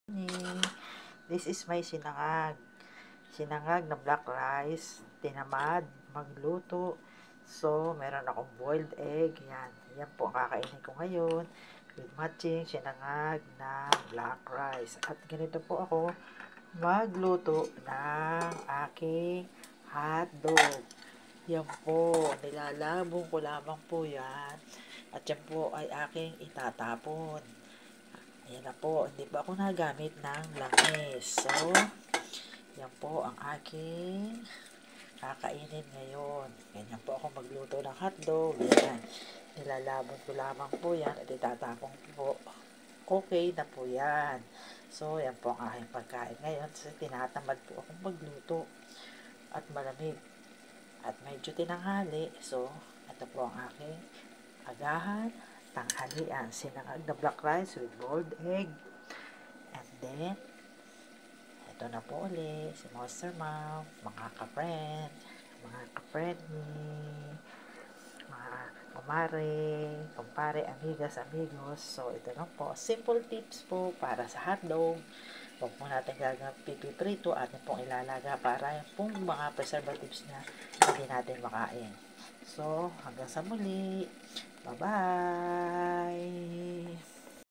Morning. This is my sinangag. Sinangag na black rice. Tinamad magluto. So, meron akong boiled egg. Yan. Yan po ang kakainin ko ngayon. With matching sinangag na black rice. At ganito po ako magluto ng aking hotdog. Yan po. Nilalabong ko lamang po yan. At yan po ay aking itatapon. Ayan na po, hindi pa ako nagamit ng langis. So, yan po ang aking kakainin ngayon. Ganyan po ako magluto ng hotdog. Yan. Nilalabon ko lamang po yan at itatapong po. Okay na po yan. So, yan po ang aking pagkain ngayon. So, tinatamad po akong magluto at malamig. At medyo tinanghali. So, ito po ang aking agahan. Tanghalian, sinangag na black rice with boiled egg. And then, ito na po ulit, si Monster Mom, mga ka-friend ni, mga kumare, kumpare, amigas, amigos. So, ito na po, simple tips po para sa hotdog. Huwag po natin pipiprito, atin pong ilalaga para yung pong mga preservatives na hindi natin makain. So, hanggang sa muli. Bye-bye!